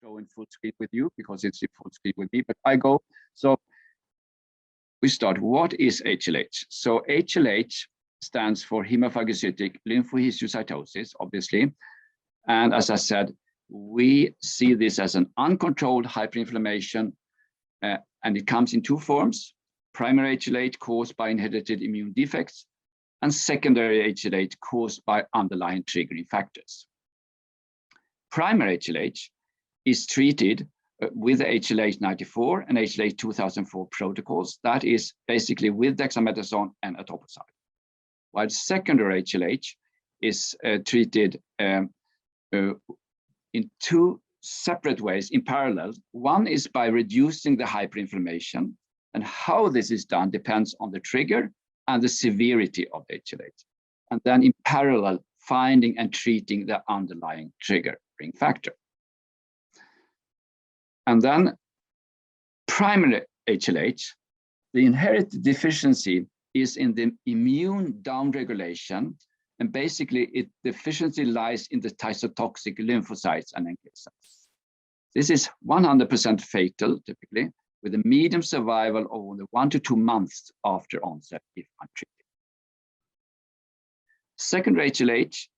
show in full screen with you because it's in full screen with me, but I go. So we start. What is HLH? So HLH stands for Hemophagocytic Lymphohistiocytosis, obviously. And as I said, we see this as an uncontrolled hyperinflammation, and it comes in two forms: primary HLH caused by inherited immune defects, and secondary HLH caused by underlying triggering factors. Primary HLH is treated with HLH-94 and HLH-2004 protocols. That is basically with dexamethasone and etoposide. While secondary HLH is treated in two separate ways in parallel. One is by reducing the hyperinflammation, and how this is done depends on the trigger and the severity of the HLH. And then in parallel, finding and treating the underlying triggering factor. And then primary HLH, the inherited deficiency is in the immune downregulation, and basically deficiency lies in the cytotoxic lymphocytes and NK cells. This is 100% fatal, typically, with a median survival of only 1 to 2 months after onset if untreated. Secondary HLH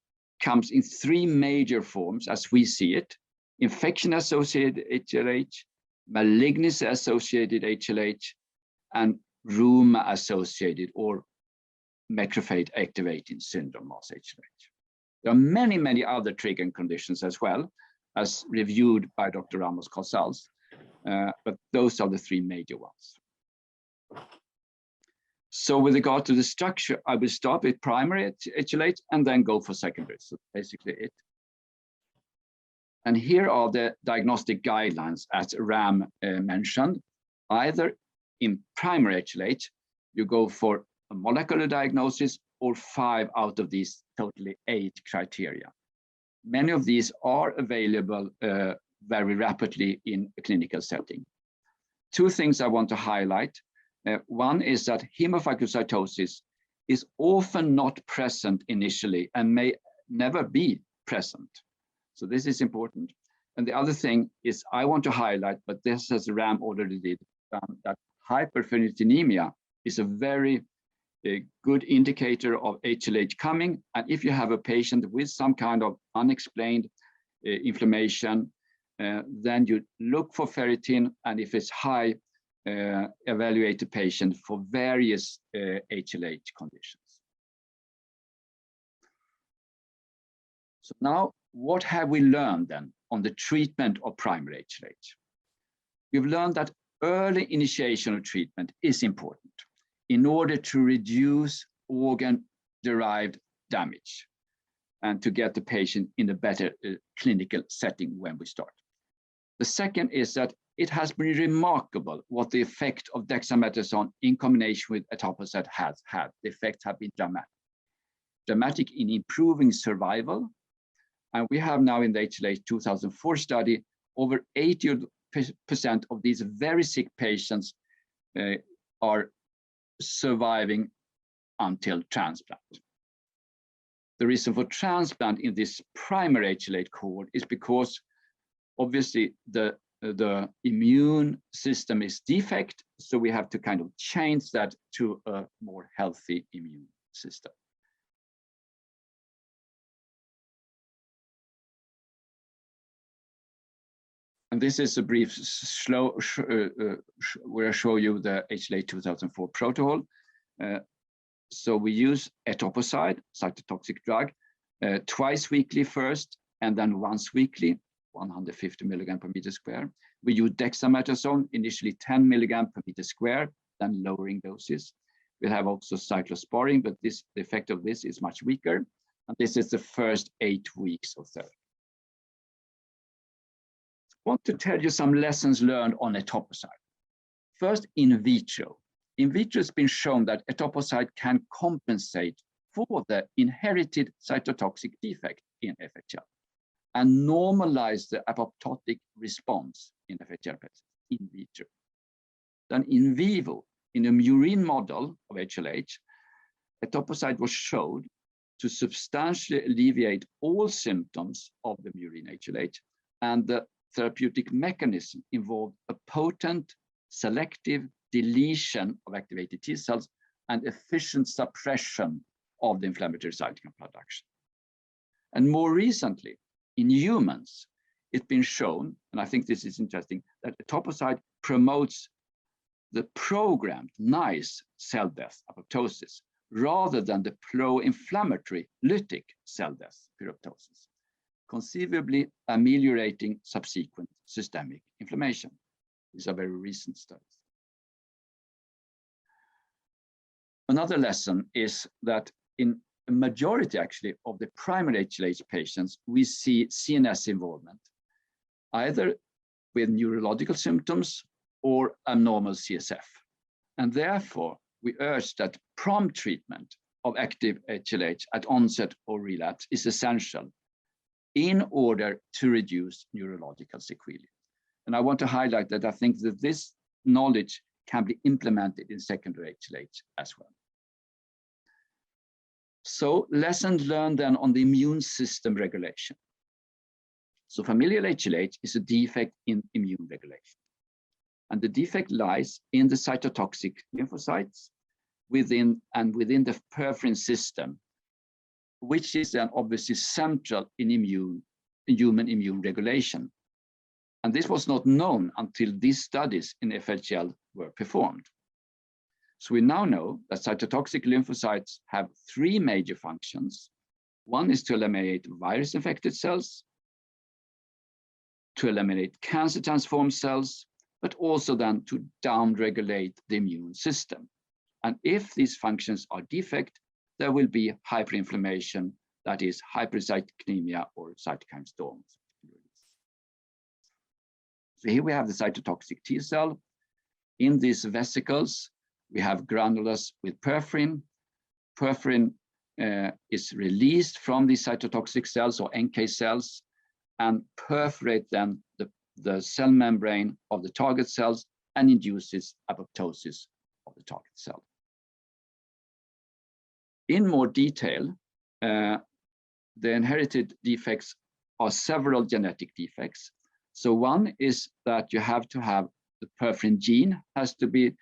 comes in 3 major forms as we see it: infection-associated HLH, malignancy-associated HLH, and rheuma-associated or macrophage activating syndrome loss HLH. There are many, many other triggering conditions as well, as reviewed by Dr. Ramos Casals, but those are the 3 major ones. So with regard to the structure, I will start with primary HLH and then go for secondary. So basically it. And here are the diagnostic guidelines, as Ram mentioned. Either in primary HLH, you go for a molecular diagnosis or 5 out of these totally 8 criteria. Many of these are available very rapidly in a clinical setting. 2 things I want to highlight. One is that hemophagocytosis is often not present initially and may never be present. So this is important. And the other thing is I want to highlight, but this as Ram already did, that hyperphenylketonemia is a very good indicator of HLH coming. And if you have a patient with some kind of unexplained inflammation, then you look for ferritin, and if it's high, evaluate the patient for various HLH conditions. So now, what have we learned then on the treatment of primary HLH? We've learned that early initiation of treatment is important in order to reduce organ-derived damage and to get the patient in a better clinical setting when we start. The second is that it has been remarkable what the effect of dexamethasone in combination with etoposide has had. The effects have been dramatic in improving survival. And we have now in the HLH 2004 study, over 80% of these very sick patients are surviving until transplant. The reason for transplant in this primary HLH cohort is because obviously the immune system is defect, so we have to kind of change that to a more healthy immune system. And this is a brief where I show you the HLH 2004 protocol. So we use etoposide, cytotoxic drug, twice weekly first, and then once weekly, 150 milligram per meter square. We use dexamethasone, initially 10 milligram per meter square, then lowering doses. We have also cyclosporine, but the effect of this is much weaker. And this is the first 8 weeks of therapy. I want to tell you some lessons learned on etoposide. First, in vitro. In vitro, it's been shown that etoposide can compensate for the inherited cytotoxic defect in FHL and normalize the apoptotic response in FHL patients in vitro. Then in vivo, in a murine model of HLH, etoposide was shown to substantially alleviate all symptoms of the murine HLH, and the therapeutic mechanism involved a potent selective deletion of activated T cells and efficient suppression of the inflammatory cytokine production. And more recently, in humans, it's been shown, and I think this is interesting, that etoposide promotes the programmed nice cell death, apoptosis, rather than the pro-inflammatory lytic cell death, pyroptosis, conceivably ameliorating subsequent systemic inflammation. These are very recent studies. Another lesson is that in a majority, actually, of the primary HLH patients, we see CNS involvement, either with neurological symptoms or abnormal CSF. And therefore, we urge that prompt treatment of active HLH at onset or relapse is essential in order to reduce neurological sequelae. And I want to highlight that I think that this knowledge can be implemented in secondary HLH as well. So lessons learned then on the immune system regulation. So familial HLH is a defect in immune regulation. And the defect lies in the cytotoxic lymphocytes within the peripheral system, which is then obviously central in human immune regulation. And this was not known until these studies in FHL were performed. So we now know that cytotoxic lymphocytes have three major functions. One is to eliminate virus-infected cells, to eliminate cancer-transformed cells, but also then to downregulate the immune system. And if these functions are defect, there will be hyperinflammation, that is hypercytokemia or cytokine storms. So here we have the cytotoxic T cell. In these vesicles, we have granules with perforin. Perforin is released from these cytotoxic cells or NK cells and perforate then the cell membrane of the target cells and induces apoptosis of the target cell. In more detail, the inherited defects are several genetic defects. So one is that you have to have the perforin gene has to be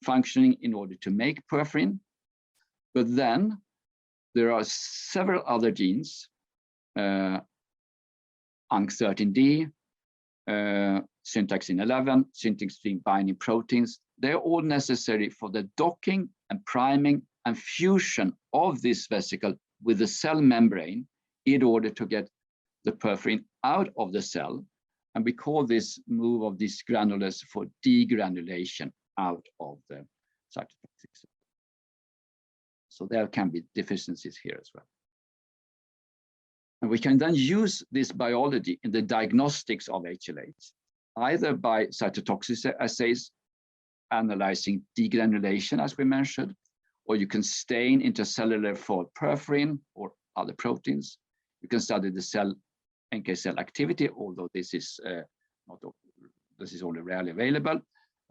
functioning in order to make perforin. But then there are several other genes, UNC13D, syntaxin 11, syntaxin binding proteins. They're all necessary for the docking and priming and fusion of this vesicle with the cell membrane in order to get the perforin out of the cell. And we call this move of these granules for degranulation out of the cytotoxic cell. So there can be deficiencies here as well. And we can then use this biology in the diagnostics of HLH, either by cytotoxic assays, analyzing degranulation, as we mentioned, or you can stain intercellular for perforin or other proteins. You can study the cell NK cell activity, although this is only rarely available.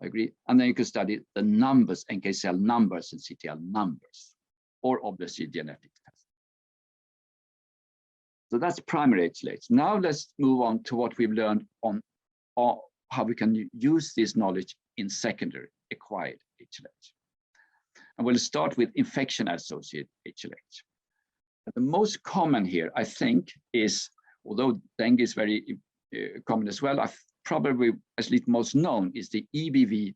I agree. And then you can study the numbers, NK cell numbers and CTL numbers, or obviously genetic tests. So that's primary HLH. Now let's move on to what we've learned on how we can use this knowledge in secondary acquired HLH. And we'll start with infection-associated HLH. And the most common here, I think, is, although dengue is very common as well, probably at least most known is the EBV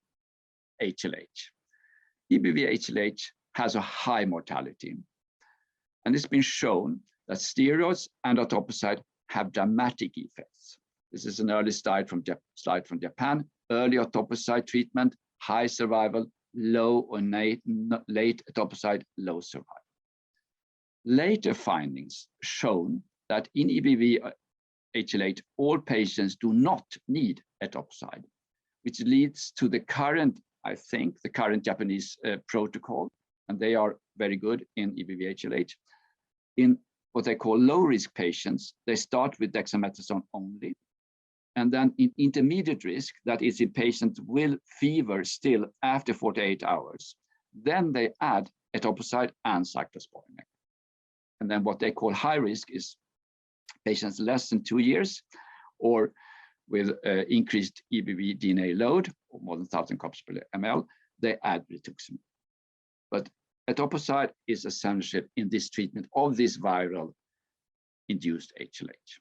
Hlh. EBV Hlh has a high mortality. And it's been shown that steroids and etoposide have dramatic effects. This is an early slide from Japan. Early etoposide treatment, high survival, low or late etoposide, low survival. Later findings shown that in EBV Hlh, all patients do not need etoposide, which leads to the current, I think, the current Japanese protocol, and they are very good in EBV Hlh. In what they call low-risk patients, they start with dexamethasone only. And then in intermediate risk, that is in patients with fever still after 48 hours, then they add etoposide and cyclosporine. And then what they call high risk is patients less than 2 years or with increased EBV DNA load, or more than 1,000 copies per ml, they add rituximab. But etoposide is essential in this treatment of this viral induced HLH.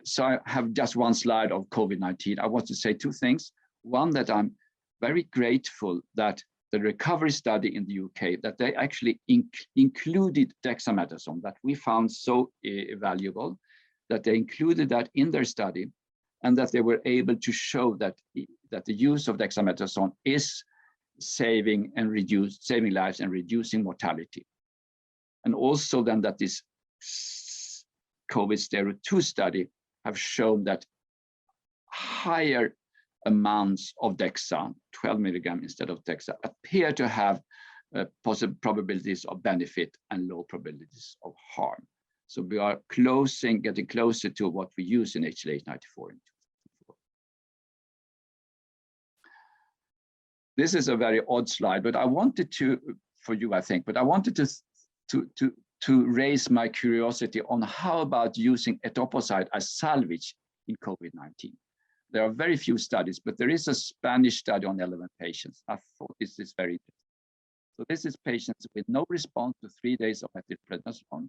So I have just one slide of COVID-19. I want to say two things. One, that I'm very grateful that the recovery study in the UK, that they actually included dexamethasone, that we found so valuable, that they included that in their study, and that they were able to show that the use of dexamethasone is saving lives and reducing mortality. And also then that this COVID steroid 2 study have shown that higher amounts of DEXA, 12 milligram instead of DEXA, appear to have possible probabilities of benefit and low probabilities of harm. So we are getting closer to what we use in HLH 94 in 2004. This is a very odd slide, but I wanted to, for you, I think, but I wanted to raise my curiosity on how about using etoposide as salvage in COVID-19. There are very few studies, but there is a Spanish study on 11 patients. I thought this is very interesting. So this is patients with no response to 3 days of methylprednisolone,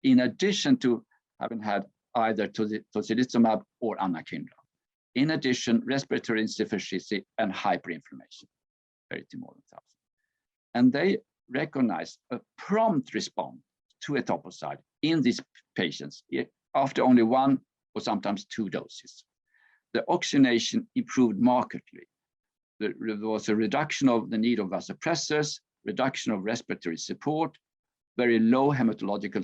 in addition to having had either tocilizumab or anakinra. In addition, respiratory insufficiency and hyperinflammation, 30 more than 1,000. And they recognized a prompt response to etoposide in these patients after only 1 or sometimes 2 doses. The oxygenation improved markedly. There was a reduction of the need of vasopressors, reduction of respiratory support, very low hematological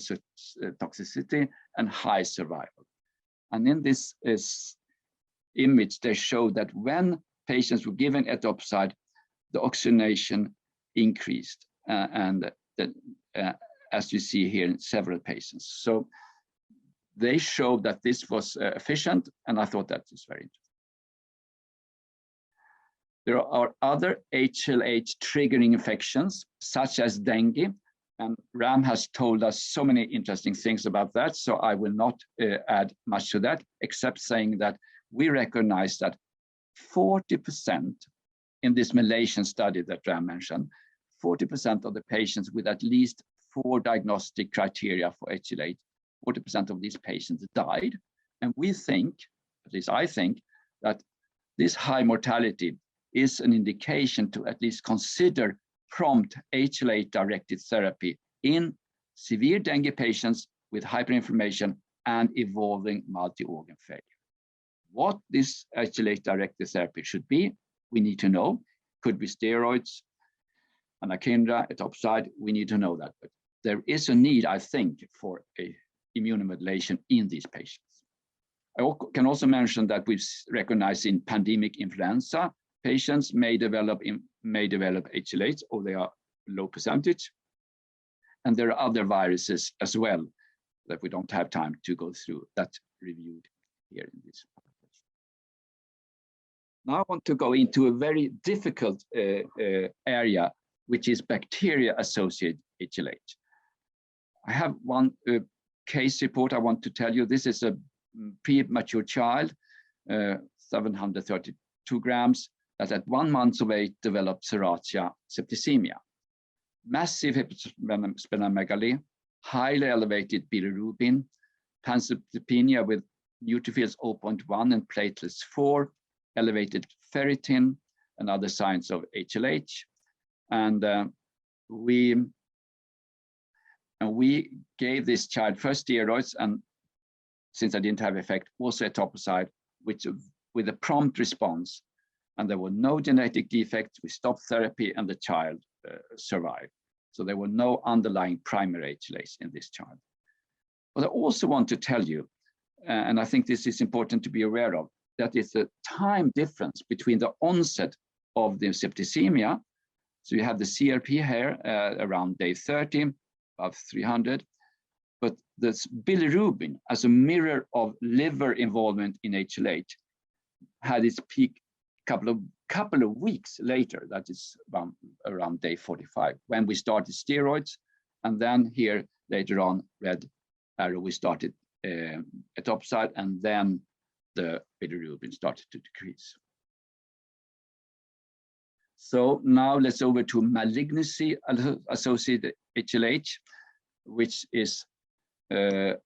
toxicity, and high survival. And in this image, they show that when patients were given etoposide, the oxygenation increased, as you see here in several patients. So they showed that this was efficient, and I thought that is very interesting. There are other HLH triggering infections, such as dengue, and Ram has told us so many interesting things about that, so I will not add much to that, except saying that we recognize that 40% in this Malaysian study that Ram mentioned, 40% of the patients with at least 4 diagnostic criteria for HLH, 40% of these patients died. And we think, at least I think, that this high mortality is an indication to at least consider prompt HLH-directed therapy in severe dengue patients with hyperinflammation and evolving multi-organ failure. What this HLH-directed therapy should be, we need to know. Could be steroids, anakinra, etoposide, we need to know that. But there is a need, I think, for a immunomodulation in these patients. I can also mention that we've recognized in pandemic influenza, patients may develop HLH, or they are low percentage. And there are other viruses as well that we don't have time to go through that reviewed here in this presentation. Now I want to go into a very difficult area, which is bacteria-associated HLH. I have one case report I want to tell you. This is a premature child, 732 grams, that at 1 month of age developed Serratia septicemia. Massive hepatosplenomegaly, highly elevated bilirubin, pancytopenia with neutrophils 0.1 and platelets 4, elevated ferritin, and other signs of HLH. And we gave this child first steroids, and since I didn't have effect, also etoposide, which with a prompt response, and there were no genetic defects. We stopped therapy, and the child survived. So there were no underlying primary HLH in this child. But I also want to tell you, and I think this is important to be aware of, that is a time difference between the onset of the septicemia. So you have the CRP here around day 30, above 300, but this bilirubin, as a mirror of liver involvement in HLH, had its peak couple of weeks later, that is around day 45, when we started steroids, and then here later on read arrow, we started etoposide, and then the bilirubin started to decrease. So now let's over to malignancy-associated HLH, which is the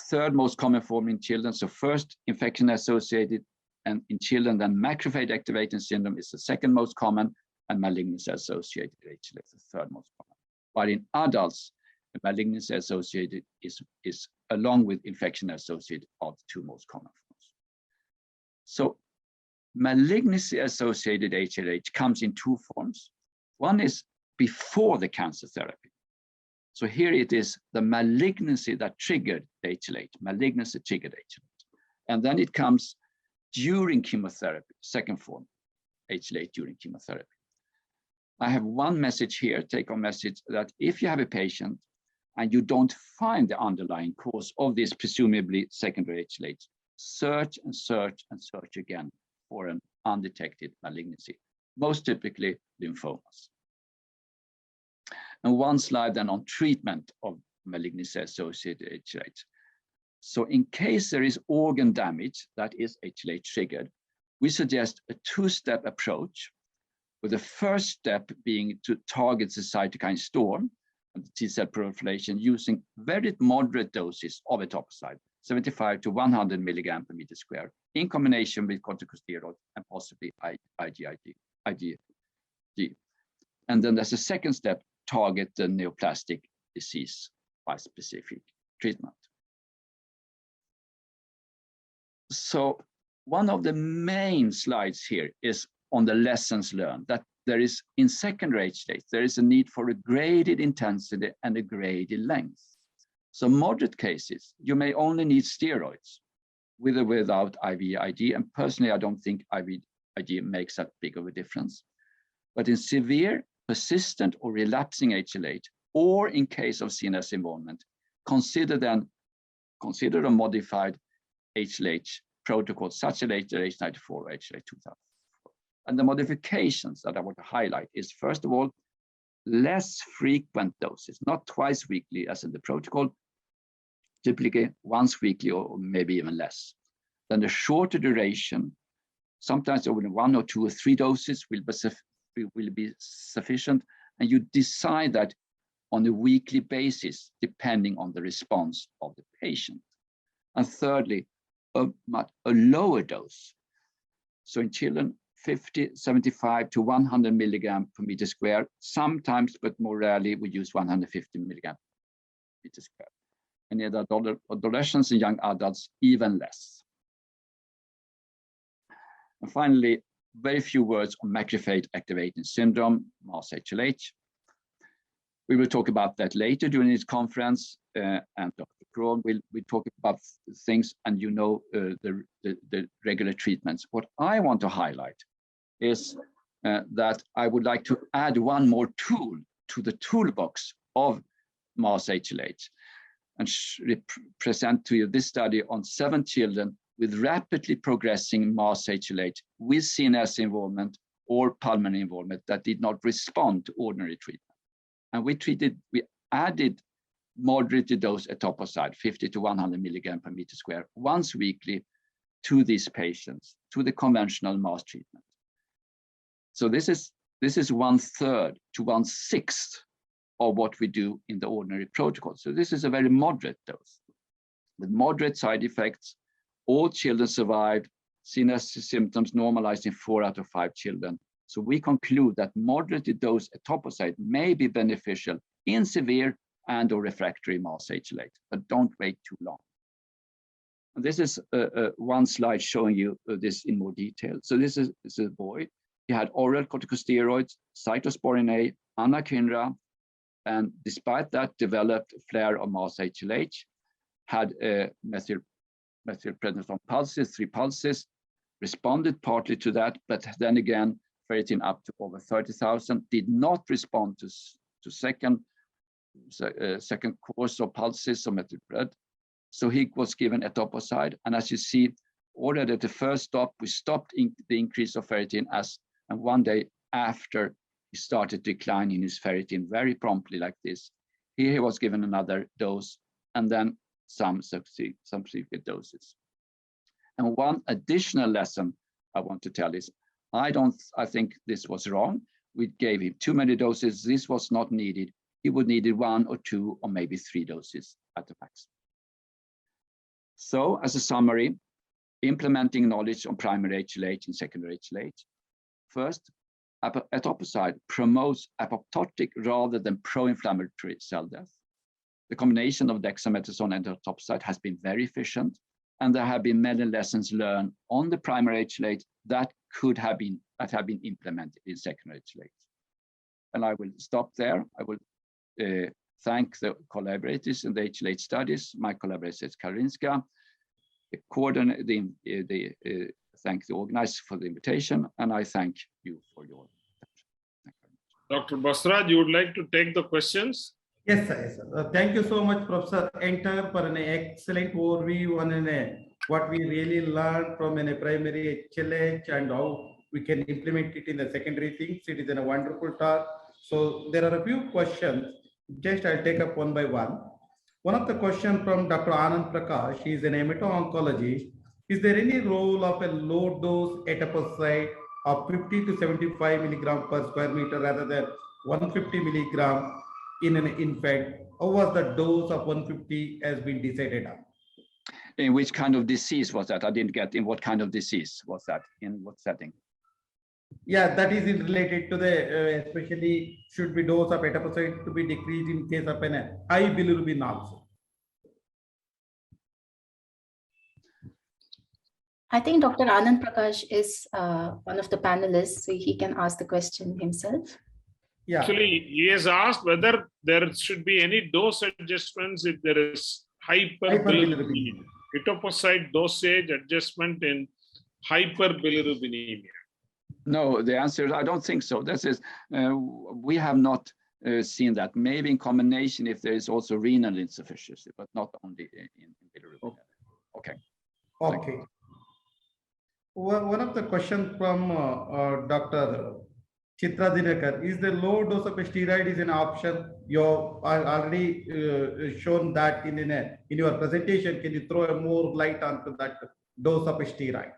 third most common form in children. So first, infection-associated, and in children, then macrophage activating syndrome is the second most common, and malignancy-associated HLH is the third most common. But in adults, malignancy-associated is along with infection-associated are the two most common forms. So malignancy-associated HLH comes in two forms. One is before the cancer therapy. So here it is the malignancy that triggered the HLH, malignancy triggered HLH. And then it comes during chemotherapy, second form, HLH during chemotherapy. I have one message here, take-home message, that if you have a patient and you don't find the underlying cause of this presumably secondary HLH, search and search and search again for an undetected malignancy, most typically lymphomas. And one slide then on treatment of malignancy-associated HLH. So in case there is organ damage that is HLH triggered, we suggest a two-step approach, with the first step being to target the cytokine storm and the T-cell proliferation using very moderate doses of etoposide, 75 to 100 milligram per meter square, in combination with corticosteroid and possibly IgG. And then there's a second step, target the neoplastic disease by specific treatment. So one of the main slides here is on the lessons learned, that there is in secondary HLH, there is a need for a graded intensity and a graded length. So moderate cases, you may only need steroids with or without IVIG. And personally, I don't think IVIG makes that big of a difference. But in severe, persistent or relapsing HLH, or in case of CNS involvement, consider a modified HLH protocol such as HLH94 or HLH2000. And the modifications that I want to highlight is, first of all, less frequent doses, not twice weekly as in the protocol, typically once weekly or maybe even less. Then the shorter duration, sometimes only 1 or 2 or 3 doses will be sufficient, and you decide that on a weekly basis, depending on the response of the patient. And thirdly, a lower dose. So in children, 50, 75 to 100 milligram per meter square. Sometimes, but more rarely, we use 150 milligram per meter square. And in adolescents and young adults, even less. And finally, very few words on macrophage activating syndrome, MAS HLH. We will talk about that later during this conference, and Dr. Krohn will talk about things, and you know the regular treatments. What I want to highlight is that I would like to add one more tool to the toolbox of MAS HLH and present to you this study on 7 children with rapidly progressing MAS HLH with CNS involvement or pulmonary involvement that did not respond to ordinary treatment. And we added moderate dose etoposide, 50 to 100 milligram per meter square, once weekly to these patients, to the conventional MAS treatment. So this is 1/3 to 1/6 of what we do in the ordinary protocol. So this is a very moderate dose with moderate side effects. All children survived, CNS symptoms normalized in 4 out of 5 children. So we conclude that moderate dose etoposide may be beneficial in severe and/or refractory MAS HLH, but don't wait too long. And this is one slide showing you this in more detail. So this is a boy. He had oral corticosteroids, cyclosporin A, anakinra, and despite that, developed a flare of MAS HLH, had methylprednisolone pulses, 3 pulses, responded partly to that, but then again, ferritin up to over 30,000, did not respond to second course of pulses of methylpred. So he was given etoposide, and as you see, already at the first stop, we stopped the increase of ferritin, and one day after, he started declining his ferritin very promptly like this. Here he was given another dose, and then some subsequent doses. And one additional lesson I want to tell is, I think this was wrong. We gave him too many doses. This was not needed. He would need 1 or 2 or maybe 3 doses at the max. So as a summary, implementing knowledge on primary HLH and secondary HLH. First, etoposide promotes apoptotic rather than pro-inflammatory cell death. The combination of dexamethasone and etoposide has been very efficient, and there have been many lessons learned on the primary HLH that have been implemented in secondary HLH. And I will stop there. I will thank the collaborators in the HLH studies. My collaborator is Karinska. Thank the organizers for the invitation, and I thank you for your attention. Dr. Basraj, you would like to take the questions? Yes, sir. Yes, sir. Thank you so much, Professor Enter, for an excellent overview on what we really learned from a primary HLH and how we can implement it in the secondary things. It is a wonderful talk. So there are a few questions. Just I'll take up one by one. One of the questions from Dr. Anand Prakash, he is an hemato-oncologist. Is there any role of a low dose etoposide of 50 to 75 milligram per square meter rather than 150 milligram in an infant? How was the dose of 150 has been decided on? In which kind of disease was that? I didn't get in what kind of disease was that, in what setting? Yeah, that is related to the, especially should be dose of etoposide to be decreased in case of an high bilirubin also. I think Dr. Anand Prakash is one of the panelists, so he can ask the question himself. Yeah. Actually, he has asked whether there should be any dose adjustments if there is hyperbilirubinemia. Etoposide dosage adjustment in hyperbilirubinemia. No, the answer is I don't think so. This is we have not seen that. Maybe in combination if there is also renal insufficiency, but not only in bilirubin. Okay. Okay. One of the questions from Dr. Chitra Dinakar, is the low dose of a steroid is an option? You have already shown that in your presentation. Can you throw more light onto that dose of a steroid?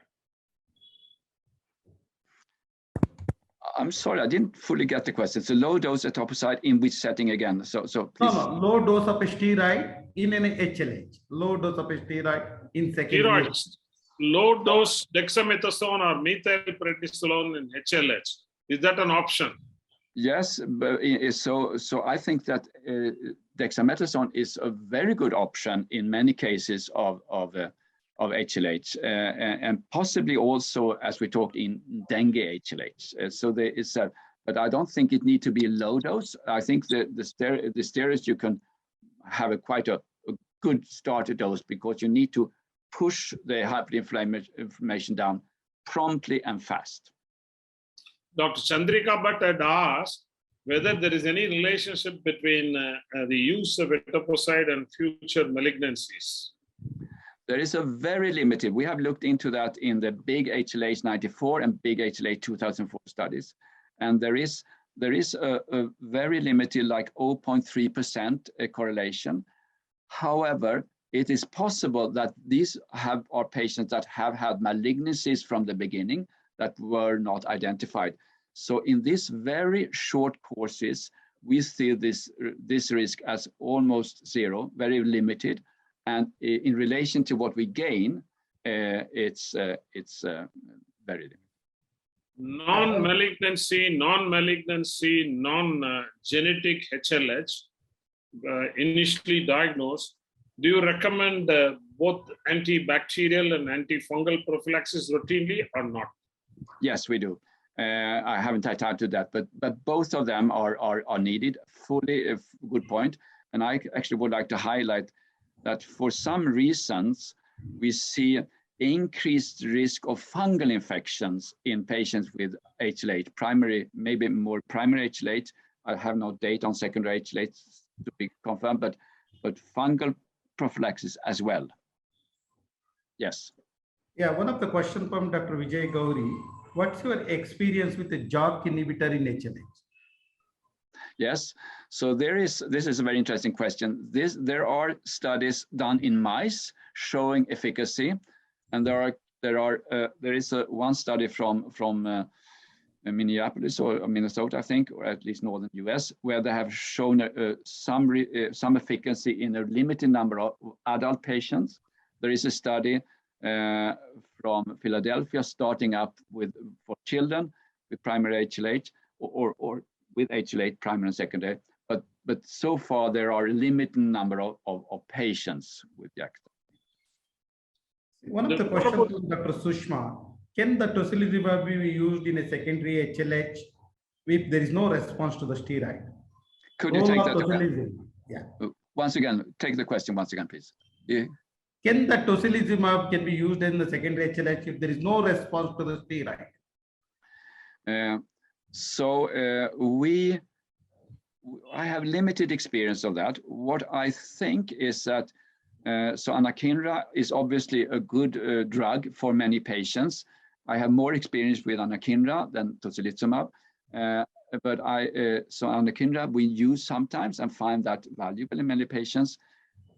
I'm sorry, I didn't fully get the question. It's a low dose etoposide in which setting again? So please. No, low dose of a steroid in an HLH. Low dose of a steroid in secondary. Steroids. Low dose dexamethasone or methylprednisolone in HLH. Is that an option? Yes, but so I think that dexamethasone is a very good option in many cases of HLH, and possibly also, as we talked, in dengue HLH. So there is a, but I don't think it needs to be a low dose. I think the steroids you can have quite a good starter dose because you need to push the hyperinflammation down promptly and fast. Dr. Chandrika Bhatt had asked whether there is any relationship between the use of etoposide and future malignancies. There is a very limited, we have looked into that in the big HLH 94 and big HLH 2004 studies. And there is a very limited, like 0.3% correlation. However, it is possible that these are patients that have had malignancies from the beginning that were not identified. So in these very short courses, we see this risk as almost zero, very limited. And in relation to what we gain, it's very limited. Non-malignancy, non-genetic HLH, initially diagnosed, do you recommend both antibacterial and antifungal prophylaxis routinely or not? Yes, we do. I haven't had time to that, but both of them are needed. Fully a good point. And I actually would like to highlight that for some reasons, we see increased risk of fungal infections in patients with HLH, primary, maybe more primary HLH. I have no data on secondary HLH to be confirmed, but fungal prophylaxis as well. Yes. Yeah, one of the questions from Dr. Vijay Gauri, what's your experience with the JAK inhibitor in HLH? Yes, so this is a very interesting question. There are studies done in mice showing efficacy, and there is one study from Minneapolis or Minnesota, I think, or at least northern US, where they have shown some efficacy in a limited number of adult patients. There is a study from Philadelphia starting up for children with primary HLH or with HLH primary and secondary, but so far there are a limited number of patients with Jacta. One of the questions to Dr. Sushma, can the tocilizumab be used in a secondary HLH if there is no response to the steroid? Could you take that again? Yeah. Once again, take the question once again, please. Yeah. Can the tocilizumab be used in the secondary HLH if there is no response to the steroid? I have limited experience of that. What I think is that anakinra is obviously a good drug for many patients. I have more experience with anakinra than tocilizumab, but anakinra we use sometimes and find that valuable in many patients.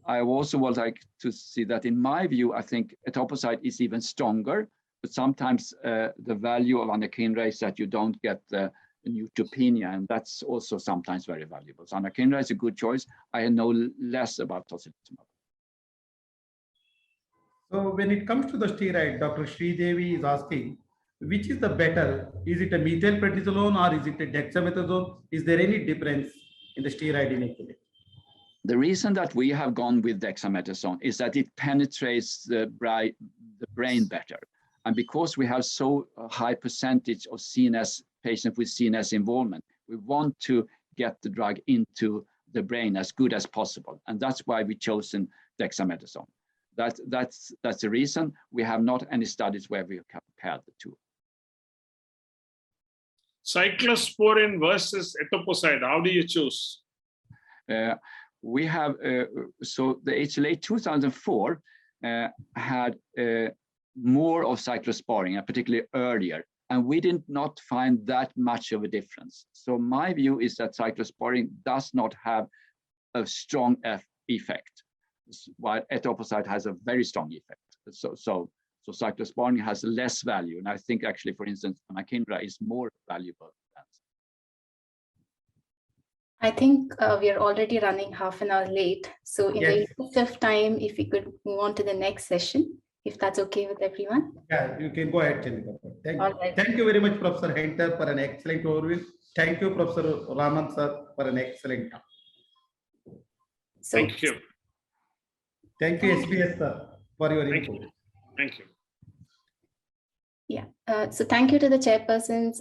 I also would like to see that, in my view, I think etoposide is even stronger, but sometimes the value of anakinra is that you don't get the neutropenia, and that's also sometimes very valuable. So anakinra is a good choice. I know less about tocilizumab. So when it comes to the steroid, Dr. Sridevi is asking, which is the better? Is it a methylprednisolone or is it a dexamethasone? Is there any difference in the steroid in HLH? The reason that we have gone with dexamethasone is that it penetrates the brain better. And because we have so high percentage of CNS patients with CNS involvement, we want to get the drug into the brain as good as possible. And that's why we've chosen dexamethasone. That's the reason. We have not any studies where we compared the two. Cyclosporin versus etoposide, how do you choose? We have, so the HLH 2004 had more of cyclosporin, particularly earlier, and we did not find that much of a difference. So my view is that cyclosporin does not have a strong effect, while etoposide has a very strong effect. So cyclosporin has less value, and I think actually, for instance, anakinra is more valuable. I think we are already running half an hour late. So in the interest of time, if we could move on to the next session, if that's okay with everyone. Yeah, you can go ahead, Chandika. Thank you. Right. Thank you very much, Professor Henter, for an excellent overview. Thank you, Professor Raman, sir, for an excellent talk. So, thank you. Thank you, SBS, sir, for your input. Thank you. Yeah. So thank you to the chairpersons.